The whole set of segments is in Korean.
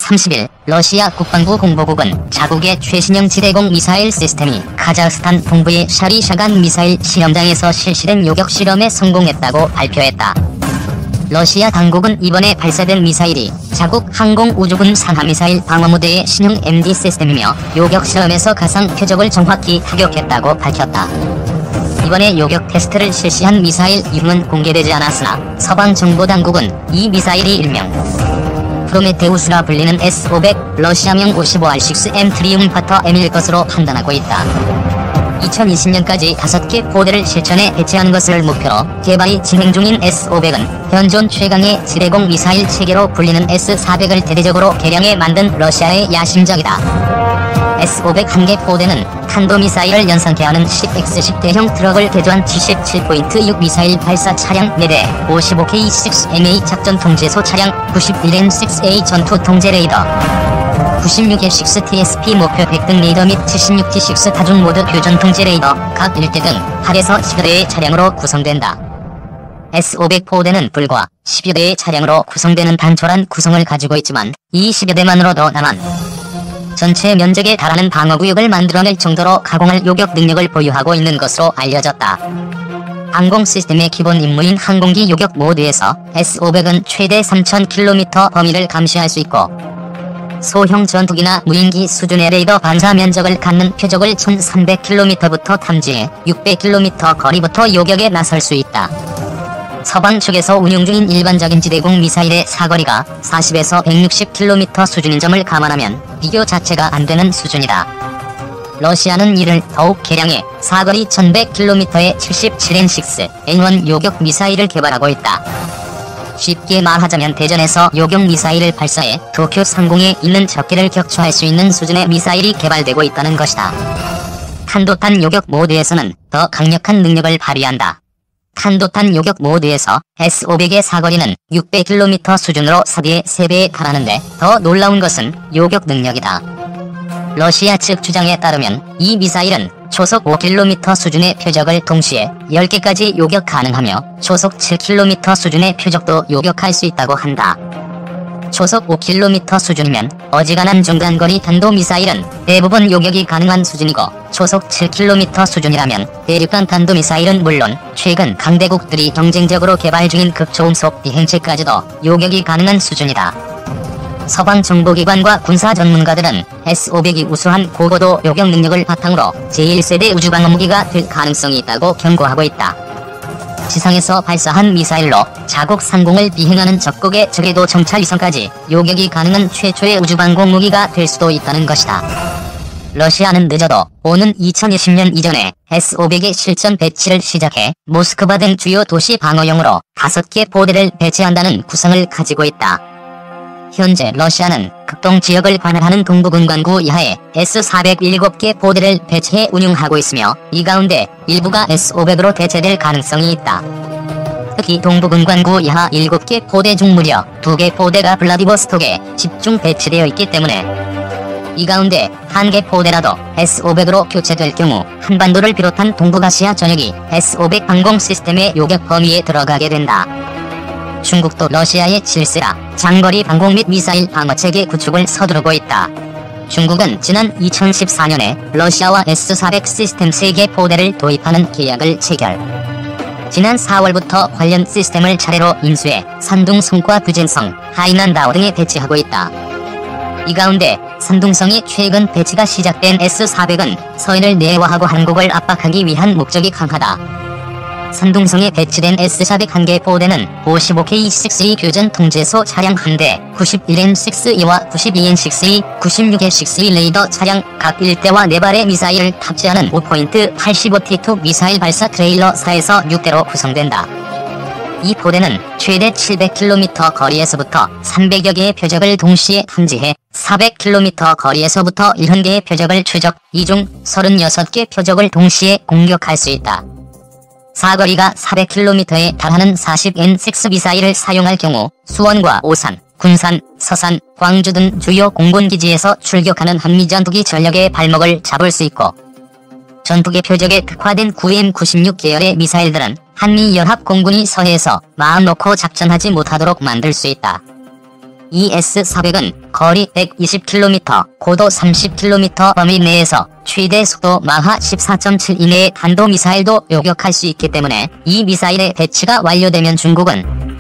30일 러시아 국방부 공보국은 자국의 최신형 지대공 미사일 시스템이 카자흐스탄 동부의 샤리샤간 미사일 시험장에서 실시된 요격 실험에 성공했다고 발표했다. 러시아 당국은 이번에 발사된 미사일이 자국 항공우주군 산하미사일 방어무대의 신형 MD 시스템이며 요격 실험에서 가상 표적을 정확히 타격했다고 밝혔다. 이번에 요격 테스트를 실시한 미사일 이름은 공개되지 않았으나 서방정보당국은 이 미사일이 일명 프로메테우스라 불리는 S-500 러시아명 55R6M 트리움파터 M일 것으로 판단하고 있다. 2020년까지 5개 포대를 실전에 배치하는 것을 목표로 개발이 진행 중인 S-500은 현존 최강의 지대공 미사일 체계로 불리는 S-400을 대대적으로 개량해 만든 러시아의 야심작이다. S-500 1개 포대는 탄도미사일을 연상케 하는 10X10 대형 트럭을 개조한 77.6 미사일 발사 차량 4대, 55K6MA 작전 통제소 차량, 91M6A 전투 통제 레이더, 96A6TSP 목표 100등 레이더 및 76T6 다중 모드 교전 통제 레이더 각 1대 등 8에서 10여 대의 차량으로 구성된다. S-500 포대는 불과 10여 대의 차량으로 구성되는 단촐한 구성을 가지고 있지만 이 10여 대만으로도 남한 전체 면적에 달하는 방어구역을 만들어낼 정도로 가공할 요격 능력을 보유하고 있는 것으로 알려졌다. 항공 시스템의 기본 임무인 항공기 요격 모드에서 S-500은 최대 3000km 범위를 감시할 수 있고 소형 전투기나 무인기 수준의 레이더 반사 면적을 갖는 표적을 1300km부터 탐지해 600km 거리부터 요격에 나설 수 있다. 서방 측에서 운용 중인 일반적인 지대공 미사일의 사거리가 40에서 160km 수준인 점을 감안하면 비교 자체가 안되는 수준이다. 러시아는 이를 더욱 개량해 사거리 1100km의 77N6 N1 요격 미사일을 개발하고 있다. 쉽게 말하자면 대전에서 요격 미사일을 발사해 도쿄 상공에 있는 적기를 격추할 수 있는 수준의 미사일이 개발되고 있다는 것이다. 탄도탄 요격 모드에서는 더 강력한 능력을 발휘한다. 탄도탄 요격 모드에서 S-500의 사거리는 600km 수준으로 사비의 3배에 달하는데 더 놀라운 것은 요격 능력이다. 러시아 측 주장에 따르면 이 미사일은 초속 5km 수준의 표적을 동시에 10개까지 요격 가능하며 초속 7km 수준의 표적도 요격할 수 있다고 한다. 초속 5km 수준이면 어지간한 중간거리 탄도미사일은 대부분 요격이 가능한 수준이고 초속 7km 수준이라면 대륙간 탄도미사일은 물론 최근 강대국들이 경쟁적으로 개발 중인 극초음속 비행체까지도 요격이 가능한 수준이다. 서방 정보기관과 군사 전문가들은 S-500이 우수한 고고도 요격 능력을 바탕으로 제1세대 우주방어무기가 될 가능성이 있다고 경고하고 있다. 지상에서 발사한 미사일로 자국 상공을 비행하는 적국의 적외도 정찰 위성까지 요격이 가능한 최초의 우주방공무기가 될 수도 있다는 것이다. 러시아는 늦어도 오는 2020년 이전에 S-500의 실전 배치를 시작해 모스크바 등 주요 도시 방어용으로 5개 포대를 배치한다는 구상을 가지고 있다. 현재 러시아는 극동 지역을 관할하는 동부군관구 이하에 S-400 7개 포대를 배치해 운용하고 있으며 이 가운데 일부가 S-500으로 대체될 가능성이 있다. 특히 동부군관구 이하 7개 포대 중 무려 2개 포대가 블라디보스톡에 집중 배치되어 있기 때문에 이 가운데 1개 포대라도 S-500으로 교체될 경우 한반도를 비롯한 동북아시아 전역이 S-500 항공 시스템의 요격 범위에 들어가게 된다. 중국도 러시아의 질세라 장거리 방공 및 미사일 방어체계 구축을 서두르고 있다. 중국은 지난 2014년에 러시아와 S-400 시스템 3개 포대를 도입하는 계약을 체결. 지난 4월부터 관련 시스템을 차례로 인수해 산둥성과 부젠성, 하이난다오 등에 배치하고 있다. 이 가운데 산둥성이 최근 배치가 시작된 S-400은 서해를 내화하고 한국을 압박하기 위한 목적이 강하다. 산둥성에 배치된 S-400 1개 포대는 55K6A 교전 통제소 차량 1대, 91N6E와 92N6E, 96A6E 레이더 차량 각 1대와 4발의 미사일을 탑재하는 5포인트 85T2 미사일 발사 트레일러 4에서 6대로 구성된다. 이 포대는 최대 700km 거리에서부터 300여 개의 표적을 동시에 탐지해 400km 거리에서부터 70개의 표적을 추적, 이 중 36개 표적을 동시에 공격할 수 있다. 사거리가 400km에 달하는 40N6 미사일을 사용할 경우 수원과 오산, 군산, 서산, 광주 등 주요 공군기지에서 출격하는 한미전투기 전력의 발목을 잡을 수 있고 전투기 표적에 특화된 9M96 계열의 미사일들은 한미연합공군이 서해에서 마음 놓고 작전하지 못하도록 만들 수 있다. 이 S-400은 거리 120km, 고도 30km 범위 내에서 최대 속도 마하 14.7 이내의 탄도미사일도 요격할 수 있기 때문에 이 미사일의 배치가 완료되면 중국은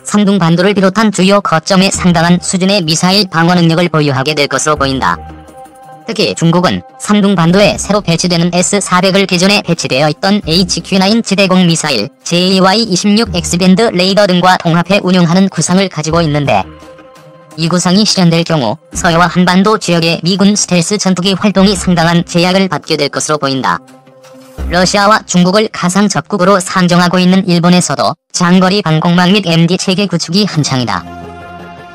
산둥반도를 비롯한 주요 거점에 상당한 수준의 미사일 방어 능력을 보유하게 될 것으로 보인다. 특히 중국은 산둥반도에 새로 배치되는 S-400을 기존에 배치되어 있던 HQ-9 지대공 미사일, JY-26X밴드 레이더 등과 통합해 운용하는 구상을 가지고 있는데 이 구상이 실현될 경우 서해와 한반도 지역의 미군 스텔스 전투기 활동이 상당한 제약을 받게 될 것으로 보인다. 러시아와 중국을 가상 적국으로 상정하고 있는 일본에서도 장거리 방공망 및 MD 체계 구축이 한창이다.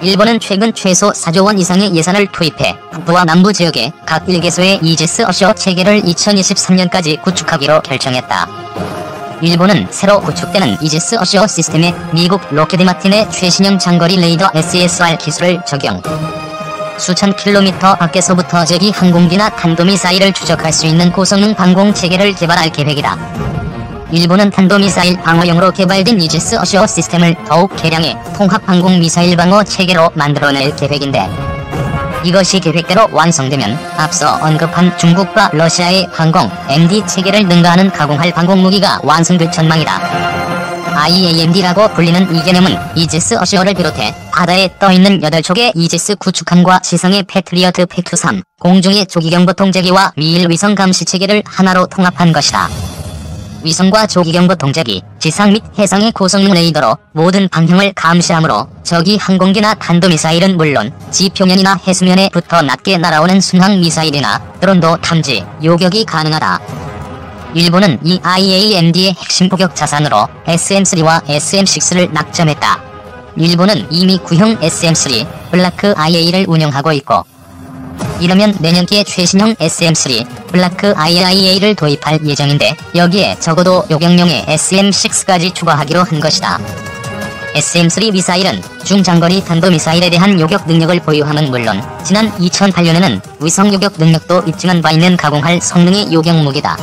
일본은 최근 최소 4조 원 이상의 예산을 투입해 북부와 남부 지역에 각 1개소의 이지스 어셔 체계를 2023년까지 구축하기로 결정했다. 일본은 새로 구축되는 이지스 어셔 시스템에 미국 로키드 마틴의 최신형 장거리 레이더 SSR 기술을 적용, 수천 킬로미터 밖에서부터 적이 항공기나 탄도미사일을 추적할 수 있는 고성능 방공 체계를 개발할 계획이다. 일본은 탄도미사일 방어용으로 개발된 이지스 어셔 시스템을 더욱 개량해 통합항공 미사일 방어 체계로 만들어낼 계획인데 이것이 계획대로 완성되면 앞서 언급한 중국과 러시아의 항공, MD 체계를 능가하는 가공할 방공무기가 완성될 전망이다. IAMD라고 불리는 이 개념은 이지스 어셔를 비롯해 바다에 떠있는 8척의 이지스 구축함과 지상의 패트리어트 PAC-3, 공중의 조기경보 통제기와 미일 위성 감시체계를 하나로 통합한 것이다. 위성과 조기경보 통제기, 지상 및 해상의 고성능 레이더로 모든 방향을 감시하므로 적이 항공기나 탄도미사일은 물론 지표면이나 해수면에 붙어 낮게 날아오는 순항미사일이나 드론도 탐지, 요격이 가능하다. 일본은 이 IAMD의 핵심 포격 자산으로 SM-3와 SM-6를 낙점했다. 일본은 이미 구형 SM-3 블라크 IA를 운영하고 있고 이르면 내년기에 최신형 SM-3 블라크 IA를 도입할 예정인데 여기에 적어도 요격용의 SM-6까지 추가하기로 한 것이다. SM-3 미사일은 중장거리 탄도미사일에 대한 요격 능력을 보유함은 물론 지난 2008년에는 위성 요격 능력도 입증한 바 있는 가공할 성능의 요격 무기다.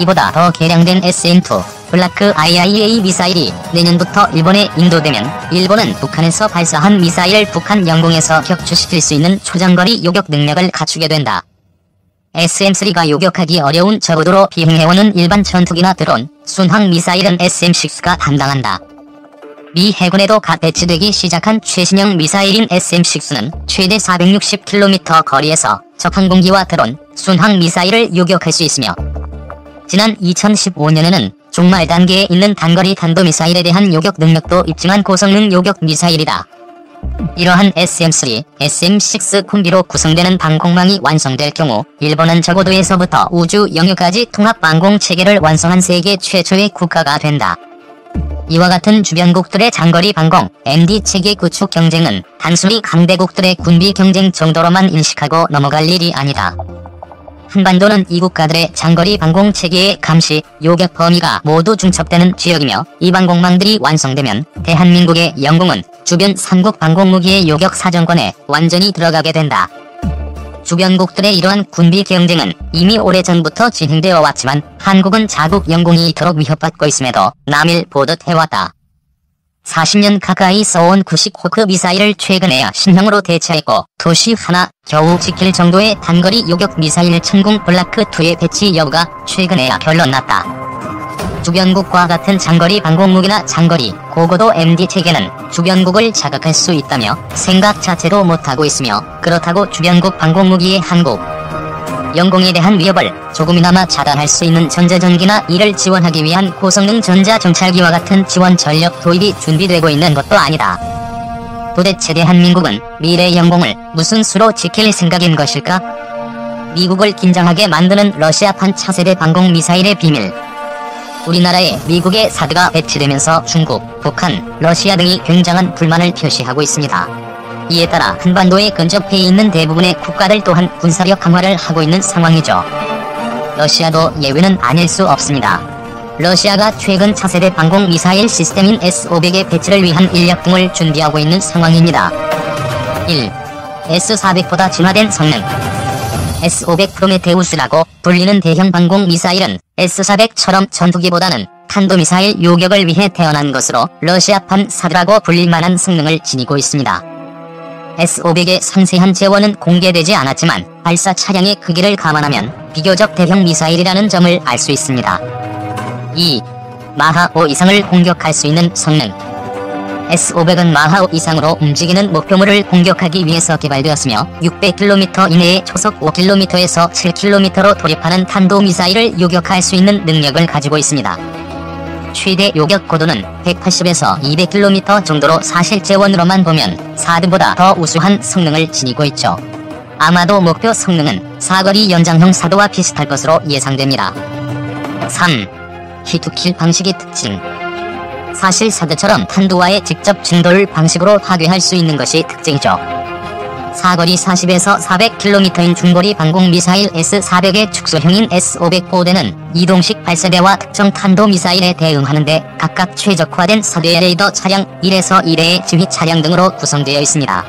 이보다 더 개량된 SM-2 블라크 IIA 미사일이 내년부터 일본에 인도되면 일본은 북한에서 발사한 미사일을 북한 영공에서 격추시킬 수 있는 초장거리 요격 능력을 갖추게 된다. SM-3가 요격하기 어려운 저고도로 비행해오는 일반 전투기나 드론, 순항 미사일은 SM-6가 담당한다. 미 해군에도 갓 배치되기 시작한 최신형 미사일인 SM-6는 최대 460km 거리에서 적 항공기와 드론, 순항 미사일을 요격할 수 있으며 지난 2015년에는 종말 단계에 있는 단거리 탄도미사일에 대한 요격 능력도 입증한 고성능 요격 미사일이다. 이러한 SM-3, SM-6 콤비로 구성되는 방공망이 완성될 경우 일본은 저고도에서부터 우주 영역까지 통합 방공 체계를 완성한 세계 최초의 국가가 된다. 이와 같은 주변국들의 장거리 방공, MD 체계 구축 경쟁은 단순히 강대국들의 군비 경쟁 정도로만 인식하고 넘어갈 일이 아니다. 한반도는 이 국가들의 장거리 방공 체계의 감시, 요격 범위가 모두 중첩되는 지역이며 이 방공망들이 완성되면 대한민국의 영공은 주변 삼국 방공무기의 요격 사정권에 완전히 들어가게 된다. 주변국들의 이러한 군비 경쟁은 이미 오래전부터 진행되어 왔지만 한국은 자국 영공이 이토록 위협받고 있음에도 남일 보듯 해왔다. 40년 가까이 써온 구식 호크 미사일을 최근에야 신형으로 대체했고 도시 하나 겨우 지킬 정도의 단거리 요격 미사일 천궁 블라크2의 배치 여부가 최근에야 결론났다. 주변국과 같은 장거리 방공무기나 장거리, 고고도 MD 체계는 주변국을 자극할 수 있다며 생각 자체도 못하고 있으며 그렇다고 주변국 방공무기의 한국, 영공에 대한 위협을 조금이나마 차단할 수 있는 전자전기나 이를 지원하기 위한 고성능 전자정찰기와 같은 지원 전력 도입이 준비되고 있는 것도 아니다. 도대체 대한민국은 미래 영공을 무슨 수로 지킬 생각인 것일까? 미국을 긴장하게 만드는 러시아판 차세대 방공 미사일의 비밀. 우리나라에 미국의 사드가 배치되면서 중국, 북한, 러시아 등이 굉장한 불만을 표시하고 있습니다. 이에 따라 한반도에 근접해 있는 대부분의 국가들 또한 군사력 강화를 하고 있는 상황이죠. 러시아도 예외는 아닐 수 없습니다. 러시아가 최근 차세대 방공 미사일 시스템인 S-500의 배치를 위한 인력 등을 준비하고 있는 상황입니다. 1. S-400보다 진화된 성능. S-500 프로메테우스라고 불리는 대형 방공 미사일은 S-400처럼 전투기보다는 탄도미사일 요격을 위해 태어난 것으로 러시아판 사드라고 불릴 만한 성능을 지니고 있습니다. S-500의 상세한 재원은 공개되지 않았지만 발사 차량의 크기를 감안하면 비교적 대형 미사일이라는 점을 알 수 있습니다. 2. 마하 5 이상을 공격할 수 있는 성능. S-500은 마하 5 이상으로 움직이는 목표물을 공격하기 위해서 개발되었으며 600km 이내에 초속 5km에서 7km로 돌입하는 탄도미사일을 요격할 수 있는 능력을 가지고 있습니다. 최대 요격 고도는 180에서 200km 정도로 사실 재원으로만 보면 4등보다 더 우수한 성능을 지니고 있죠. 아마도 목표 성능은 사거리 연장형 사도와 비슷할 것으로 예상됩니다. 3. 히투킬 방식의 특징. 사실 사드처럼 탄두와의 직접 충돌 방식으로 파괴할 수 있는 것이 특징이죠. 사거리 40에서 400km인 중거리 방공 미사일 S-400의 축소형인 S-500 포대는 이동식 발사대와 특정 탄도미사일에 대응하는데 각각 최적화된 사대 레이더 차량 1에서 1의 지휘 차량 등으로 구성되어 있습니다.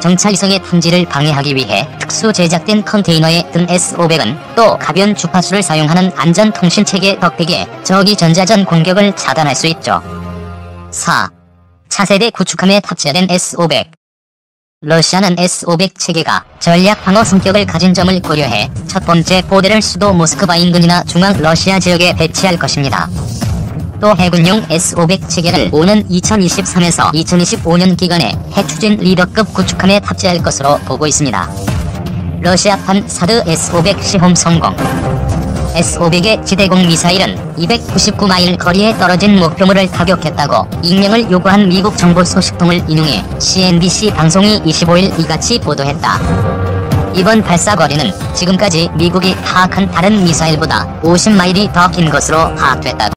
정찰위성의 탐지를 방해하기 위해 특수 제작된 컨테이너에 든 S-500은 또 가변 주파수를 사용하는 안전통신체계 덕택에 적이 전자전 공격을 차단할 수 있죠. 4. 차세대 구축함에 탑재된 S-500. 러시아는 S-500 체계가 전략 방어 성격을 가진 점을 고려해 첫 번째 포대를 수도 모스크바 인근이나 중앙 러시아 지역에 배치할 것입니다. 또 해군용 S-500 체계를 오는 2023에서 2025년 기간에 해추진 리더급 구축함에 탑재할 것으로 보고 있습니다. 러시아판 사드 S-500 시험 성공. S-500의 지대공 미사일은 299마일 거리에 떨어진 목표물을 타격했다고 익명을 요구한 미국 정보 소식통을 인용해 CNBC 방송이 25일 이같이 보도했다. 이번 발사 거리는 지금까지 미국이 파악한 다른 미사일보다 50마일이 더 긴 것으로 파악됐다.